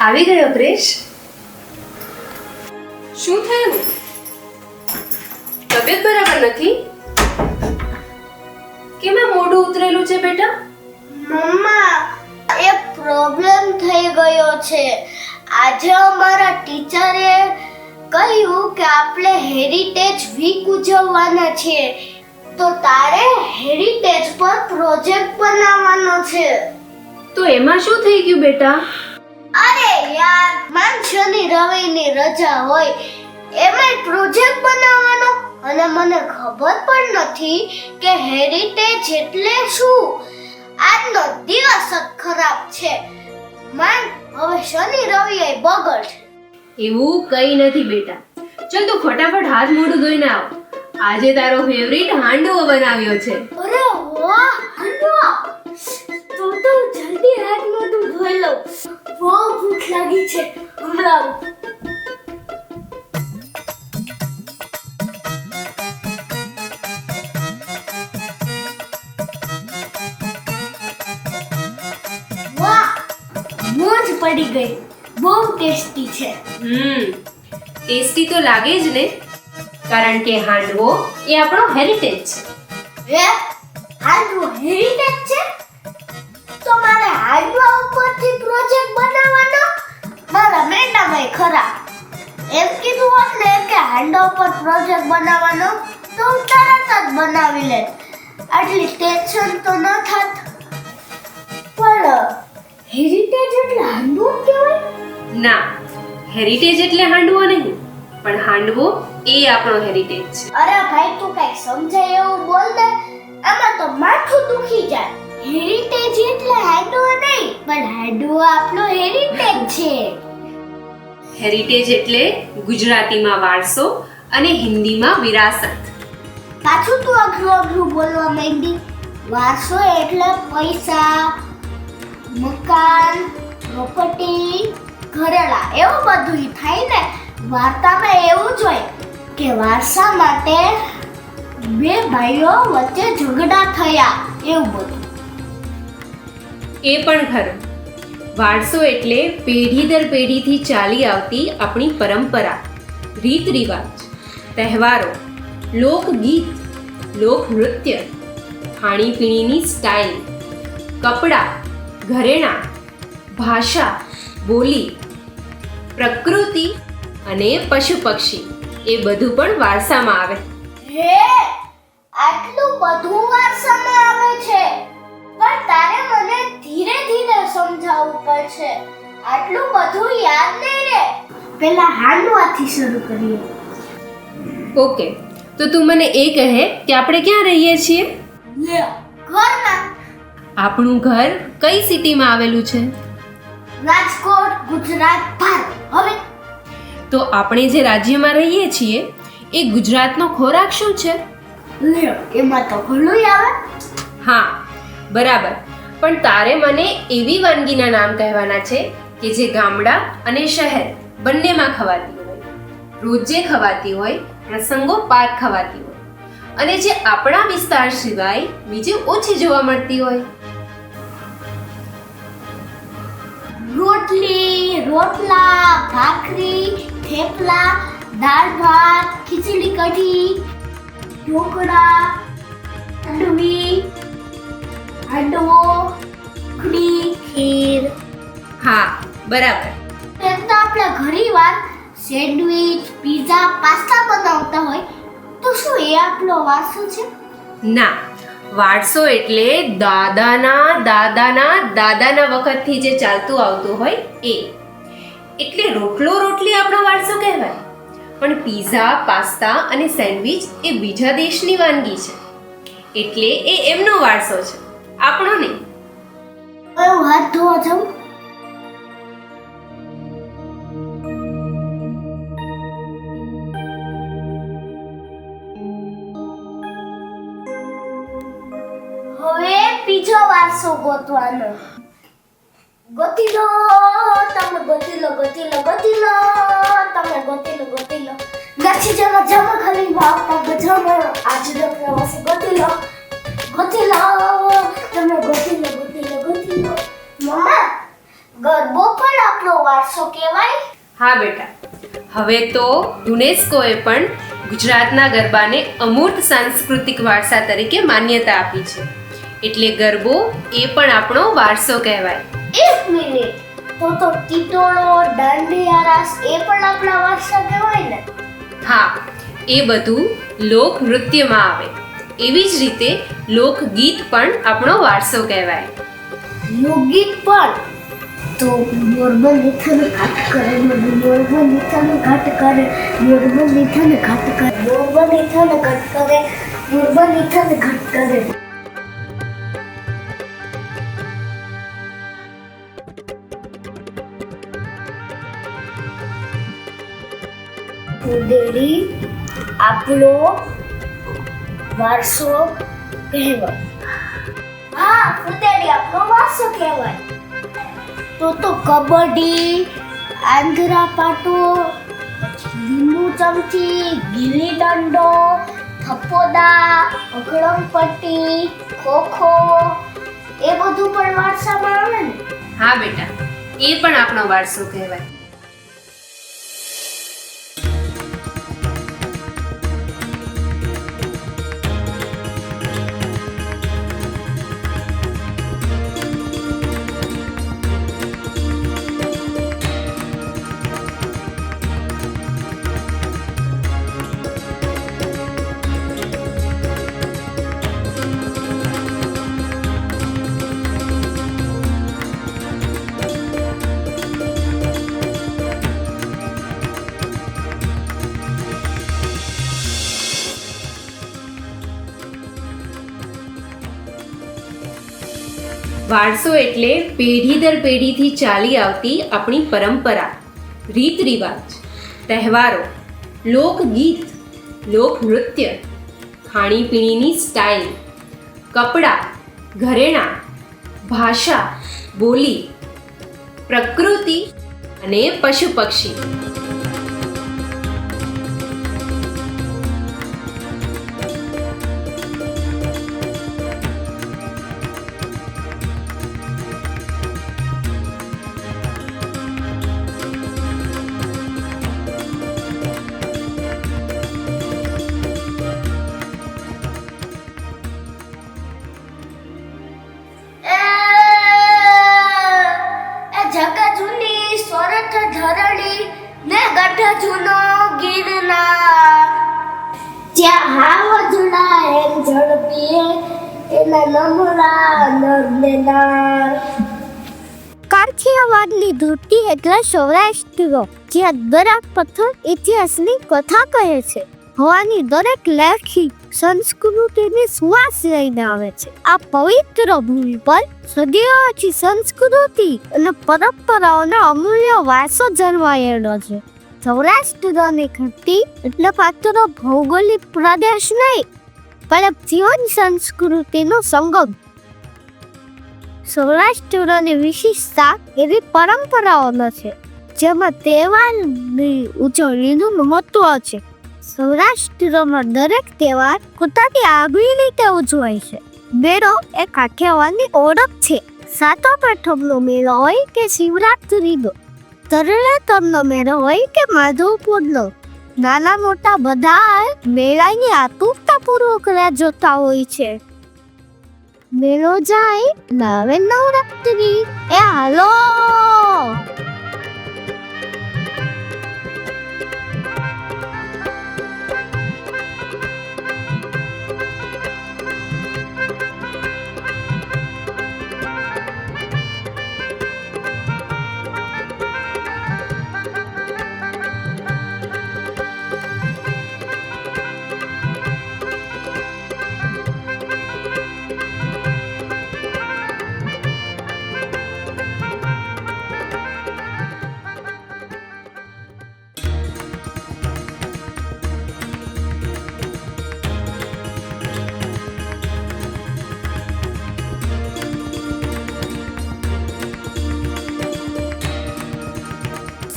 આવી ગયો ક્રિશ. શું થયું? તબિયત બરાબર નથી? કેમ આ મોઢું ઉતરેલું છે બેટા? મમ્મા, એક પ્રોબ્લેમ થઈ ગયો છે. આજે અમારા ટીચરે કહ્યું કે આપણે હેરિટેજ વીક ઉજવવાના છે, તો તારે હેરિટેજ પર પ્રોજેક્ટ બનાવવાનો છે. તો એમાં શું થઈ ગયું બેટા? અરે યાર, શનિ રવિની રજા હોય એમાં પ્રોજેક્ટ બનાવવાનો, અને મને ખબર પણ નથી કે હેરિટેજ એટલે શું. આજનો દિવસ જ ખરાબ છે. હવે શનિ રવિ બગડ. એવું કઈ નથી બેટા. ચલ તું ફટાફટ હાથ મોઢું ધોઈને આવ. આજે તારો ફેવરિટ હાંડવો બનાવ્યો છે. અરે વાહ, હાંડવો! તો જલ્દી હાથ મોઢું ધોઈ લઉં. બહુ ભૂખ લાગી છે હમણાં. વાહ, મોજ પડી ગઈ. બહુ ટેસ્ટી છે. ટેસ્ટી તો લાગે જ ને, કારણ કે હાંડવો એ આપણો હેરિટેજ છે. હાંડવો હેરિટેજ છે? તો મારે હાંડવા ઉપરથી પ્રોજેક્ટ બનાવવાનો? મારા મેડામાં ખરા એમ કીધું હોત ને કે હાંડવા ઉપર પ્રોજેક્ટ બનાવવાનો, તો હું તરત જ બનાવી લેત. આટલી ટેન્શન તો ન થાત. પણ હેરિટેજ એટલે હાંડવો કહેવાય? ના, હેરિટેજ એટલે હાંડવો નહીં, પણ હાંડવો એ આપણો હેરિટેજ છે. અરે ભાઈ, તું કઈ સમજાય એવું બોલ ને. આમાં તો માથું દુખી જાય. હેરિટેજ એટલે હાંડવો નહીં, પણ હાંડવો આપણો હેરિટેજ છે. હેરિટેજ એટલે ગુજરાતીમાં વારસો અને હિન્દીમાં વિરાસત. પાછું તું અઘરું બોલવા માંડી. વારસો એટલે પૈસા, મકાન, પ્રોપર્ટી, ઘરેણા, એવું બધું થાય ને. વાર્તામાં એવું જ હોય કે વારસા માટે બે ભાઈઓ વચ્ચે ઝઘડા થયા, એવું બધું. એ પણ ખરું. વારસો એટલે પેઢી દર પેઢીથી ચાલી આવતી આપણી પરંપરા, રીત રિવાજ, તહેવારો, લોકગીત, લોકનૃત્ય, ખાણીપીણીની સ્ટાઇલ, કપડાં, ઘરેણાં, ભાષા, બોલી, પ્રકૃતિ અને પશુ પક્ષી, એ બધું પણ વારસામાં આવે. હે, આટલું બધું વારસામાં આવે છે? પણ તારે મને ધીરે ધીરે સમજાવવું પડશે. આટલું બધું યાદ નહીં રહે. પહેલા હાંડવાથી શરૂ કરીએ. ઓકે, તો તું મને એ કહે કે આપણે ક્યાં રહીએ છીએ? ઘરમાં. આપણું ઘર કઈ સિટીમાં આવેલું છે? રાજકોટ, ગુજરાત, ભારત. હવે તો આપણે જે રાજ્યમાં રહીએ છીએ એ ગુજરાતનો ખોરાક શું છે? એમાં તો ઘણું આવે. હા, બરાબર. પણ તારે મને એવી વાનગીના નામ કહેવાના છે કે જે ગામડા અને શહેર બંનેમાં ખવાતી હોય, રોજે ખવાતી હોય, પ્રસંગોપાત ખવાતી હોય, અને જે આપણા વિસ્તાર સિવાય બીજે ઓછી જોવા મળતી હોય. રોટલી, રોટલા, ભાખરી, થેપલા, દાળ ભાત, ખીચડી કઢી, ઢોકળા, ખાંડવી, હાંડવો, કઢી, ખીર. હા, બરાબર. એમ તો આપણે ઘણીવાર સેન્ડવિચ, પીઝા, પાસ્તા બનાવતા હોય, તો શું એ આપણો વારસો છે? ના, વારસો એટલે દાદાના વખતથી જે ચાલતું આવતું હોય એ. એટલે રોટલી આપણો વારસો કહેવાય. પણ પીઝા, પાસ્તા અને સેન્ડવિચ એ બીજા દેશની વાનગી છે, એટલે એ એમનો વારસો છે, આપણો નહીં. હું હાથ ધોવા જાઉં. હવે બીજો વારસો ગોતવાનો. ગોતી લો તમે, ગોતી લો, ગોતી લો, ગોતી લો તમે, ગોતી લો, ગોતી લો. નથી જમા ખાલી વાપા બજામાં આજનો પ્રવાસ ગોતી લો, ગોતી લો તમે, ગોતી લો, ગોતી લો, ગોતી લો. મમ્મા, ગરબો પણ આપણો વારસો હા બેટા, હવે તો યુનેસ્કોએ પણ ગુજરાતના ગરબાને અમૂર્ત સાંસ્કૃતિક વારસા તરીકે માન્યતા આપી છે. એટલે ગરબો એ પણ આપણો વારસો કહેવાય. એક મિનિટ, તો ટીટોળો, દાંડિયા રાસ એ પણ આપણા વારસા કહેવાય ને? હા, એ બધું લોક નૃત્યમાં આવે. એવી જ રીતે લોકગીત પણ આપણો વારસો કહેવાય. લોકગીત પણ? તો મોરબો નીથાને ઘાટ કરે, મોરબો નીથાને ઘાટ કરે, મોરબો નીથાને ઘાટ કરે, મોરબો નીથાને ઘાટ કરે, મોરબો નીથાને ઘાટ કરે. ફૂદેડી આપણો વારસો કહેવાય. હા, ફૂદેડી આપણો વારસો કહેવાય. તો કબડ્ડી, આંધ્રા પાટો, લીંબુ ચમચી, ગીલી દંડો, થપ્પોદા, અગડમ પટ્ટી, ખોખો એ બધું પણ વારસામાં આવે ને? હા બેટા, એ પણ આપણો વારસો કહેવાય. વારસો એટલે પેઢી દર પેઢીથી ચાલી આવતી આપણી પરંપરા, રીત રિવાજ, તહેવારો, લોકગીત, લોકનૃત્ય, ખાણીપીણીની સ્ટાઇલ, કપડાં, ઘરેણાં, ભાષા, બોલી, પ્રકૃતિ અને પશુ પક્ષી. જ્યાં હાવ જુડા એમ ઝડપીએ એના નમરા નરનેના. કાઠિયાવાડની ધરતી એટલે સૌરાષ્ટ્ર, જ્યાં દરેક પથ્થર ઇતિહાસની કથા કહે છે. હવાની દરેક લેખી સંસ્કૃતિની સુવાસ લઈને આવે છે. આ પવિત્ર ભૂમિ પર સદીઓથી સંસ્કૃતિ અને પરંપરાઓનો અમૂલ્ય વારસો જન્માયેલો છે. સૌરાષ્ટ્રની ધરતી એટલે માત્ર ભૌગોલિક પ્રદેશ નહીં, પણ જીવન સંસ્કૃતિનો સંગમ. સૌરાષ્ટ્રની વિશેષતા એવી પરંપરાઓનો છે, જેમાં તહેવારની ઉજવણીનું મહત્વ છે. સૌરાષ્ટ્રમાં દરેક તહેવાર પોતાની આગવી રીતે ઉજવાય છે. મેળો એ કાઠિયાવાડની ઓળખ છે. સાતમ આઠમનો મેળો હોય કે શિવરાત્રીનો, તરણેતરનો મેળો હોય કે માધવપુરનો, નાના મોટા બધા મેળાની આતુરતાપૂર્વક રાહ જોતા હોય છે. મેળો જાય નવે નવરાત્રી. એ હાલો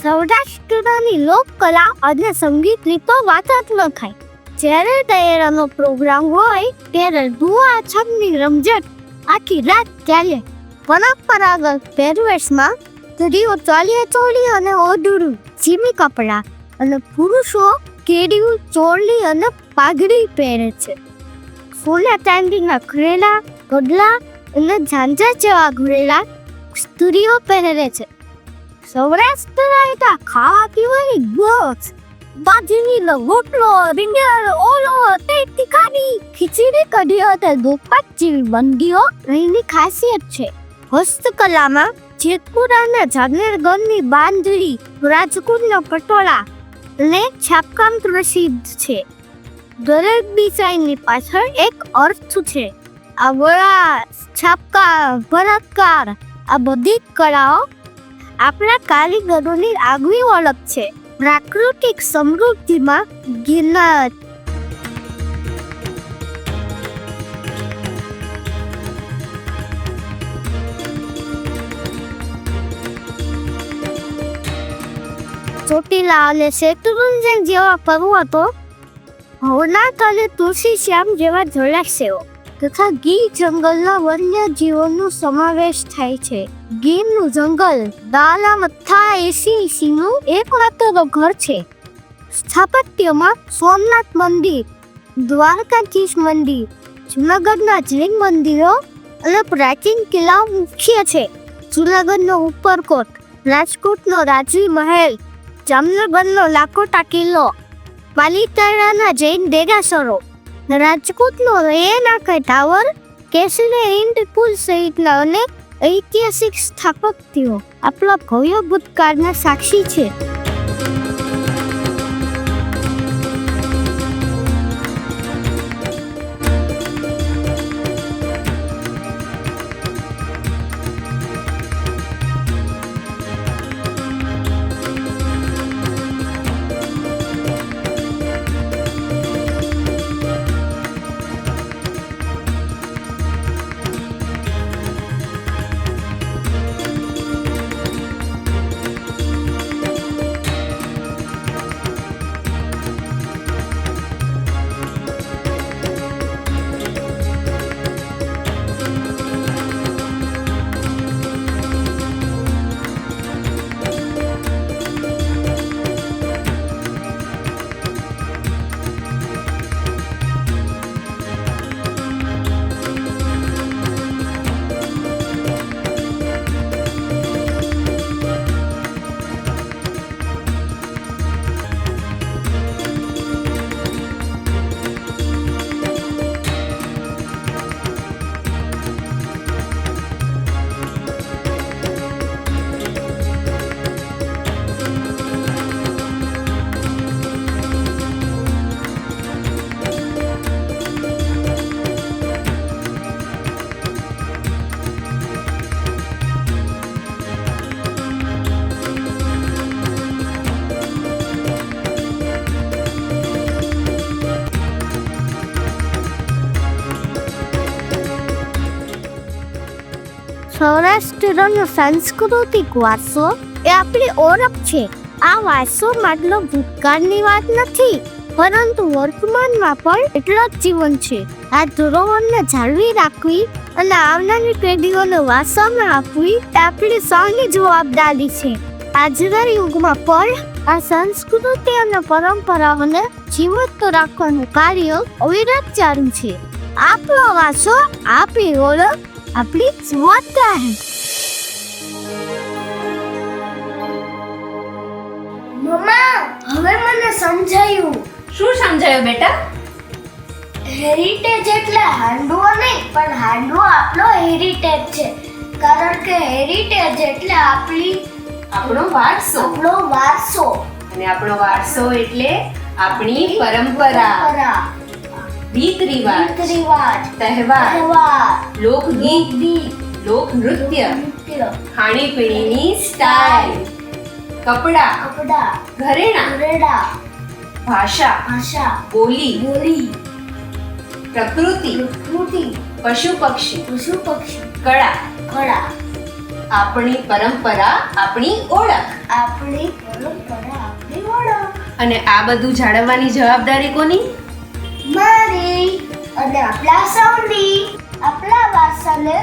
સૌરાષ્ટ્રની લોકકલા અને સંગીતની તો વાત જ ન થાય. જ્યારે દશેરાનો પ્રોગ્રામ હોય ત્યારે ધુઆ છમની રમઝટ આખી રાત ચાલે. પરંપરાગત પહેરવેશમાં સ્ત્રીઓ ચાલિયા ચોળી અને ઓઢડું પશ્ચિમી કપડાં અને પુરુષો કેડિયું, ચોળી અને પાઘડી પહેરે છે. સોના ચાંદીના ઘરેલા, ગડલા અને ઝાંઝર જેવા ઘરેલા સ્ત્રીઓ પહેરે છે. સૌરાષ્ટ્રના ખાવા પીવાની ગોળ, બાજરીનો રોટલો, રીંગણ, ઓળો, તીખાની ખીચડી, કઢી અને દૂધપાક જેવી વાનગીઓ અહીંની ખાસિયત છે. હસ્તકલામાં જેતપુરાના જામનગરની બાંધણી, રાજકોટના પટોળા અને છાપકામ પ્રસિદ્ધ છે. દરેક ડિઝાઇનની પાછળ એક અર્થ છે. આ વડા, છાપકામ, ભરતકામ, આ બધી કળાઓ આપણા કારીગરોની આગવી ઓળખ છે. પ્રાકૃતિક સમૃદ્ધિમાં ગિરનાર ચોટીલા અને શેત્રુંજન જેવા પર્વતો, ભવનાથ અને તુલસીશ્યામ જેવા જળાશયો તથા ગીર જંગલના વન્યજીવોનો સમાવેશ થાય છે. ગીરનું જંગલ દાલામથા એસીનું એકમાત્ર ઘર છે. સ્થાપત્યમાં સોમનાથ મંદિર, દ્વારકાધીશ મંદિર, જૂનાગઢના જૈન મંદિરો અને પ્રાચીન કિલ્લાઓ મુખ્ય છે. જૂનાગઢનો ઉપરકોટ, રાજકોટનો રાજવી મહેલ, જામનગરનો લાખોટા કિલ્લો, પાલીતાણાના જૈન દેરાસરો, રાજકોટનો રેનાકા ટાવર, કેસરી હિન્દ પુલ સહિતના અનેક ઐતિહાસિક સ્થાપત્યો આપણા ભવ્ય ભૂતકાળના સાક્ષી છે. સૌરાષ્ટ્રનો સાંસ્કૃતિક વારસો એ આપણી ઓળખ છે. આ વારસો માત્ર ભૂતકાળની વાત નથી, પરંતુ વર્તમાનમાં પણ એટલો જ જીવન છે. આ ધરોહરને જાળવી રાખવી અને આવનારી પેઢીઓને વારસામાં આપવી એ આપણી સૌની જવાબદારી છે. આજના યુગમાં પણ આ સંસ્કૃતિ અને પરંપરાઓને જીવંત રાખવાનું કાર્ય અવિરત ચાલુ છે. આપણો વારસો, આપણી ઓળખ, આપણી જવાબદારી. મમ્મા, હવે મને સમજાયું. શું સમજાયું બેટા? હેરિટેજ એટલે હાંડવો નહીં, પણ હાંડવો આપણો હેરિટેજ છે. કારણ કે હેરિટેજ એટલે આપણો વારસો. અને આપણો વારસો એટલે આપણી પરંપરા, રીત રિવાજ, તહેવાર, લોકગીત, લોકનૃત્ય, ખાણીપીણીની સ્ટાઇલ, કપડા, ઘરેણા, ભાષા, બોલી, પ્રકૃતિ, પશુ પક્ષી, કળા, આપણી પરંપરા, આપણી ઓળખ. અને આ બધું જાળવવાની જવાબદારી કોની? મારી અને આપણા સૌની. આપણા વારસાને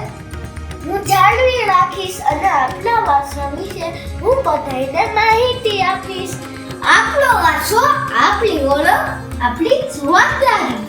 હું જાળવી રાખીશ અને આપણા વારસા વિશે હું બધાને માહિતી આપીશ. આપણો વારસો આપણી ઓળખ, આપણી જવાબદારી.